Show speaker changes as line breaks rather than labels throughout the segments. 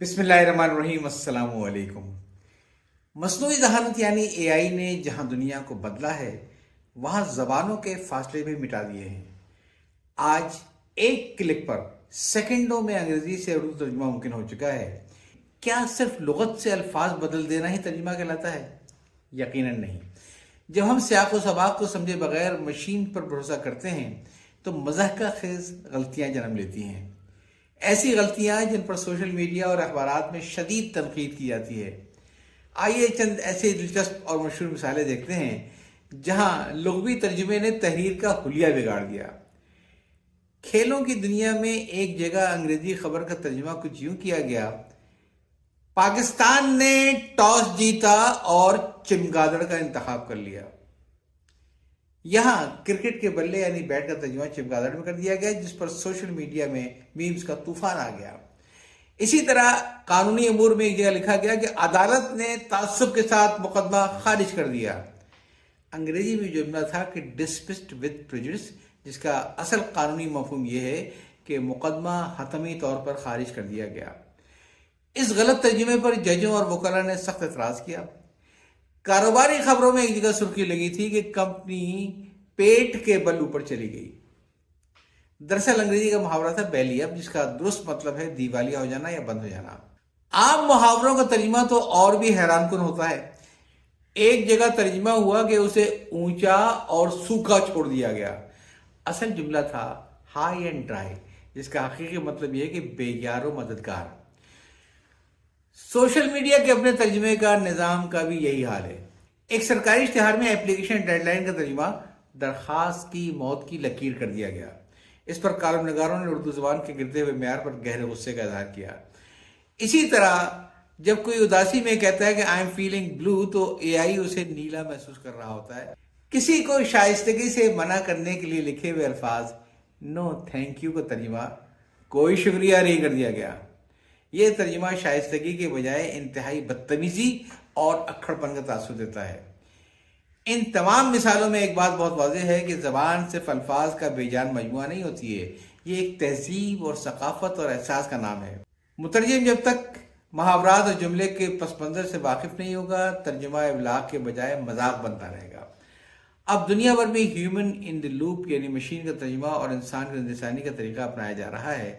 بسم اللہ الرحمن الرحیم، السلام علیکم۔ مصنوعی ذہانت یعنی اے آئی نے جہاں دنیا کو بدلا ہے، وہاں زبانوں کے فاصلے بھی مٹا دیے ہیں۔ آج ایک کلک پر سیکنڈوں میں انگریزی سے اردو ترجمہ ممکن ہو چکا ہے۔ کیا صرف لغت سے الفاظ بدل دینا ہی ترجمہ کہلاتا ہے؟ یقیناً نہیں۔ جب ہم سیاق و سباق کو سمجھے بغیر مشین پر بھروسہ کرتے ہیں تو مضحکہ خیز غلطیاں جنم لیتی ہیں۔ ایسی غلطیاں جن پر سوشل میڈیا اور اخبارات میں شدید تنقید کی جاتی ہے۔ آئیے چند ایسے دلچسپ اور مشہور مثالیں دیکھتے ہیں جہاں لغوی ترجمے نے تحریر کا حلیہ بگاڑ دیا۔ کھیلوں کی دنیا میں ایک جگہ انگریزی خبر کا ترجمہ کچھ یوں کیا گیا: پاکستان نے ٹاس جیتا اور چمگادڑ کا انتخاب کر لیا۔ یہاں کرکٹ کے بلے یعنی بیٹ کا ترجمہ چمگادڑ میں کر دیا گیا، جس پر سوشل میڈیا میں میمز کا طوفان آ گیا۔ اسی طرح قانونی امور میں ایک جگہ لکھا گیا کہ عدالت نے تعصب کے ساتھ مقدمہ خارج کر دیا۔ انگریزی میں جملہ تھا کہ ڈسمسڈ ود پریجوڈس، جس کا اصل قانونی مفہوم یہ ہے کہ مقدمہ حتمی طور پر خارج کر دیا گیا۔ اس غلط ترجمے پر ججوں اور وکلاء نے سخت اعتراض کیا۔ کاروباری خبروں میں ایک جگہ سرخی لگی تھی کہ کمپنی پیٹ کے بل اوپر چلی گئی۔ دراصل انگریزی کا محاورہ تھا بیلی اپ، جس کا درست مطلب ہے دیوالیہ ہو جانا یا بند ہو جانا۔ عام محاوروں کا ترجمہ تو اور بھی حیران کن ہوتا ہے۔ ایک جگہ ترجمہ ہوا کہ اسے اونچا اور سوکھا چھوڑ دیا گیا۔ اصل جملہ تھا ہائی اینڈ ڈرائی، جس کا حقیقی مطلب یہ کہ بے یار و مددگار۔ سوشل میڈیا کے اپنے ترجمے کا نظام کا بھی یہی حال ہے۔ ایک سرکاری اشتہار میں اپلیکیشن ڈیڈ لائن کا ترجمہ درخواست کی موت کی لکیر کر دیا گیا۔ اس پر کالم نگاروں نے اردو زبان کے گرتے ہوئے معیار پر گہرے غصے کا اظہار کیا۔ اسی طرح جب کوئی اداسی میں کہتا ہے کہ آئی ایم فیلنگ بلو، تو اے آئی اسے نیلا محسوس کر رہا ہوتا ہے۔ کسی کو شائستگی سے منع کرنے کے لیے لکھے ہوئے الفاظ نو تھینک یو کا ترجمہ کوئی شکریہ نہیں کر دیا گیا۔ یہ ترجمہ شائستگی کے بجائے انتہائی بدتمیزی اور اکھڑ پن کا تاثر دیتا ہے۔ ان تمام مثالوں میں ایک بات بہت واضح ہے کہ زبان صرف الفاظ کا بے جان مجموعہ نہیں ہوتی ہے، یہ ایک تہذیب اور ثقافت اور احساس کا نام ہے۔ مترجم جب تک محاورات اور جملے کے پس منظر سے واقف نہیں ہوگا، ترجمہ ابلاغ کے بجائے مذاق بنتا رہے گا۔ اب دنیا بھر میں ہیومن ان دی لوپ یعنی مشین کا ترجمہ اور انسان کی زندگی کا طریقہ اپنایا جا رہا ہے۔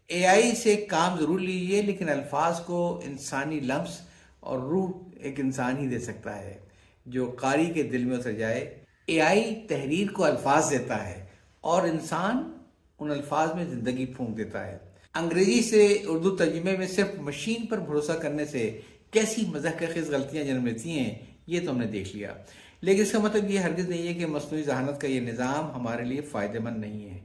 اے آئی سے کام ضرور لیجیے، لیکن الفاظ کو انسانی لمس اور روح ایک انسان ہی دے سکتا ہے جو قاری کے دل میں اتر جائے۔ اے آئی تحریر کو الفاظ دیتا ہے اور انسان ان الفاظ میں زندگی پھونک دیتا ہے۔ انگریزی سے اردو ترجمے میں صرف مشین پر بھروسہ کرنے سے کیسی مضحکہ خیز غلطیاں جنم لیتی ہیں، یہ تو ہم نے دیکھ لیا، لیکن اس کا مطلب یہ ہرگز نہیں ہے کہ مصنوعی ذہانت کا یہ نظام ہمارے لیے فائدہ مند نہیں ہے۔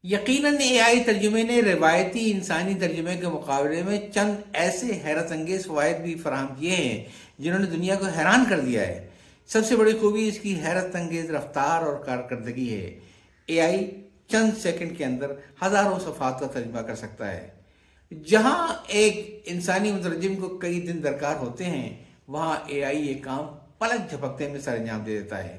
یقیناً اے آئی ترجمے نے روایتی انسانی ترجمے کے مقابلے میں چند ایسے حیرت انگیز فوائد بھی فراہم کیے ہیں جنہوں نے دنیا کو حیران کر دیا ہے۔ سب سے بڑی خوبی اس کی حیرت انگیز رفتار اور کارکردگی ہے۔ اے آئی چند سیکنڈ کے اندر ہزاروں صفحات کا ترجمہ کر سکتا ہے۔ جہاں ایک انسانی مترجم کو کئی دن درکار ہوتے ہیں، وہاں اے آئی یہ کام پلک جھپکتے میں سر انجام دے دیتا ہے۔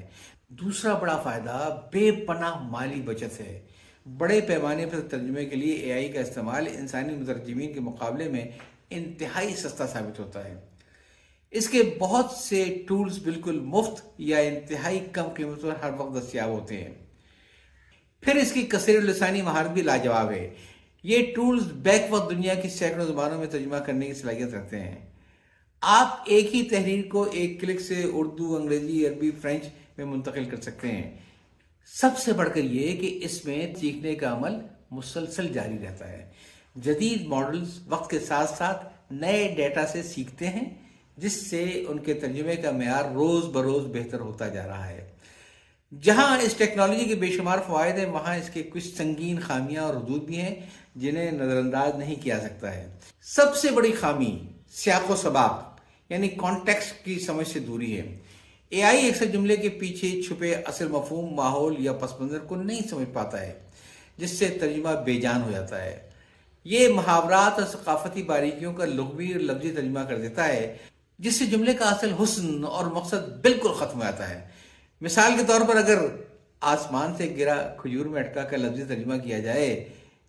دوسرا بڑا فائدہ بے پناہ مالی بچت ہے۔ بڑے پیمانے پر ترجمے کے لیے اے آئی کا استعمال انسانی مترجمین کے مقابلے میں انتہائی سستا ثابت ہوتا ہے۔ اس کے بہت سے ٹولز بالکل مفت یا انتہائی کم قیمت پر ہر وقت دستیاب ہوتے ہیں۔ پھر اس کی کثیر لسانی مہارت بھی لاجواب ہے۔ یہ ٹولز بیک وقت دنیا کی سینکڑوں زبانوں میں ترجمہ کرنے کی صلاحیت رکھتے ہیں۔ آپ ایک ہی تحریر کو ایک کلک سے اردو، انگریزی، عربی، فرینچ میں منتقل کر سکتے ہیں۔ سب سے بڑھ کر یہ کہ اس میں سیکھنے کا عمل مسلسل جاری رہتا ہے۔ جدید ماڈلز وقت کے ساتھ ساتھ نئے ڈیٹا سے سیکھتے ہیں، جس سے ان کے ترجمے کا معیار روز بروز بہتر ہوتا جا رہا ہے۔ جہاں اس ٹیکنالوجی کے بے شمار فوائد ہیں، وہاں اس کے کچھ سنگین خامیاں اور حدود بھی ہیں جنہیں نظر انداز نہیں کیا سکتا ہے۔ سب سے بڑی خامی سیاق و سباق یعنی کانٹیکسٹ کی سمجھ سے دوری ہے۔ اے آئی اکثر جملے کے پیچھے چھپے اصل مفہوم، ماحول یا پس منظر کو نہیں سمجھ پاتا ہے، جس سے ترجمہ بے جان ہو جاتا ہے۔ یہ محاورات اور ثقافتی باریکیوں کا لغوی اور لفظی ترجمہ کر دیتا ہے، جس سے جملے کا اصل حسن اور مقصد بالکل ختم ہو جاتا ہے۔ مثال کے طور پر اگر آسمان سے گرا کھجور میں اٹکا کا لفظی ترجمہ کیا جائے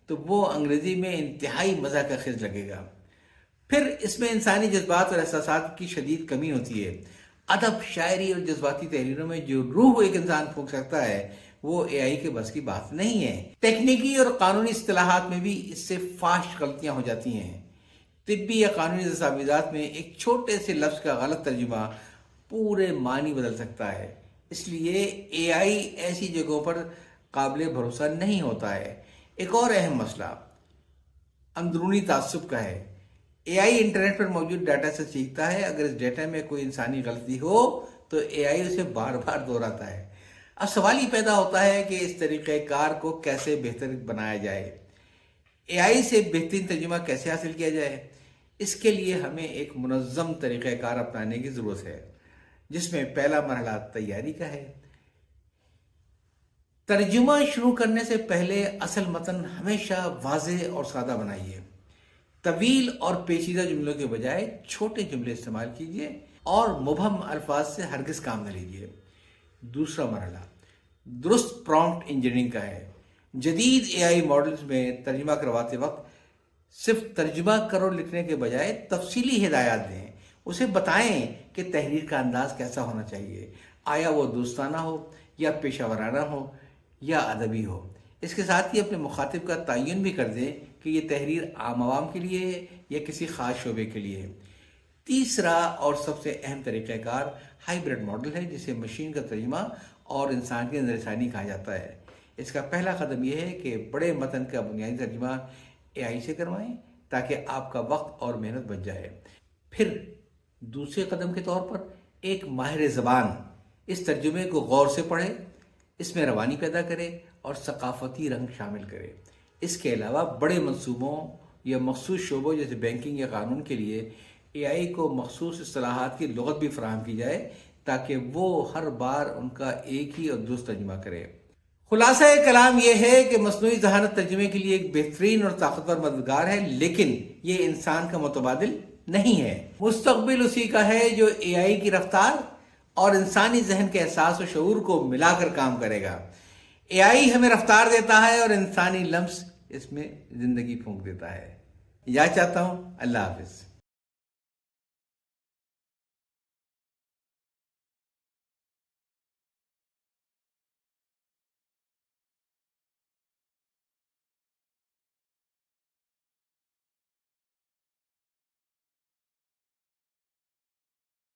تو وہ انگریزی میں انتہائی مضحکہ خیز لگے گا۔ پھر اس میں انسانی جذبات اور احساسات کی شدید کمی ہوتی ہے۔ ادب، شاعری اور جذباتی تحریروں میں جو روح ایک انسان پھونک سکتا ہے وہ اے آئی کے بس کی بات نہیں ہے۔ تکنیکی اور قانونی اصطلاحات میں بھی اس سے فاحش غلطیاں ہو جاتی ہیں۔ طبی یا قانونی دستاویزات میں ایک چھوٹے سے لفظ کا غلط ترجمہ پورے معنی بدل سکتا ہے۔ اس لیے اے آئی ایسی جگہوں پر قابل بھروسہ نہیں ہوتا ہے۔ ایک اور اہم مسئلہ اندرونی تعصب کا ہے۔ اے آئی انٹرنیٹ پر موجود ڈیٹا سے سیکھتا ہے۔ اگر اس ڈیٹا میں کوئی انسانی غلطی ہو تو اے آئی اسے بار بار دہراتا ہے۔ اب سوال یہ پیدا ہوتا ہے کہ اس طریقہ کار کو کیسے بہتر بنایا جائے؟ اے آئی سے بہترین ترجمہ کیسے حاصل کیا جائے؟ اس کے لیے ہمیں ایک منظم طریقہ کار اپنانے کی ضرورت ہے، جس میں پہلا مرحلہ تیاری کا ہے۔ ترجمہ شروع کرنے سے پہلے اصل متن ہمیشہ واضح اور سادہ بنائیے۔ طویل اور پیچیدہ جملوں کے بجائے چھوٹے جملے استعمال کیجیے اور مبہم الفاظ سے ہرگز کام نہ لیجیے۔ دوسرا مرحلہ درست پرومپٹ انجینئرنگ کا ہے۔ جدید اے آئی ماڈلز میں ترجمہ کرواتے وقت صرف ترجمہ کرو لکھنے کے بجائے تفصیلی ہدایات دیں۔ اسے بتائیں کہ تحریر کا انداز کیسا ہونا چاہیے، آیا وہ دوستانہ ہو یا پیشہ ورانہ ہو یا ادبی ہو۔ اس کے ساتھ ہی اپنے مخاطب کا تعین بھی کر دیں کہ یہ تحریر عام عوام کے لیے ہے یا کسی خاص شعبے کے لیے ہے۔ تیسرا اور سب سے اہم طریقہ کار ہائبرڈ ماڈل ہے، جسے مشین کا ترجمہ اور انسان کی نظر ثانی کہا جاتا ہے۔ اس کا پہلا قدم یہ ہے کہ بڑے متن کا بنیادی ترجمہ اے آئی سے کروائیں تاکہ آپ کا وقت اور محنت بچ جائے۔ پھر دوسرے قدم کے طور پر ایک ماہر زبان اس ترجمے کو غور سے پڑھے، اس میں روانی پیدا کرے اور ثقافتی رنگ شامل کرے۔ اس کے علاوہ بڑے منصوبوں یا مخصوص شعبوں جیسے بینکنگ یا قانون کے لیے اے آئی کو مخصوص اصطلاحات کی لغت بھی فراہم کی جائے تاکہ وہ ہر بار ان کا ایک ہی اور درست ترجمہ کرے۔ خلاصہ کلام یہ ہے کہ مصنوعی ذہانت ترجمے کے لیے ایک بہترین اور طاقتور مددگار ہے، لیکن یہ انسان کا متبادل نہیں ہے۔ مستقبل اسی کا ہے جو اے آئی کی رفتار اور انسانی ذہن کے احساس و شعور کو ملا کر کام کرے گا۔ اے آئی ہمیں رفتار دیتا ہے اور انسانی لمس اس میں زندگی پھونک دیتا ہے۔ یا چاہتا ہوں۔ اللہ حافظ۔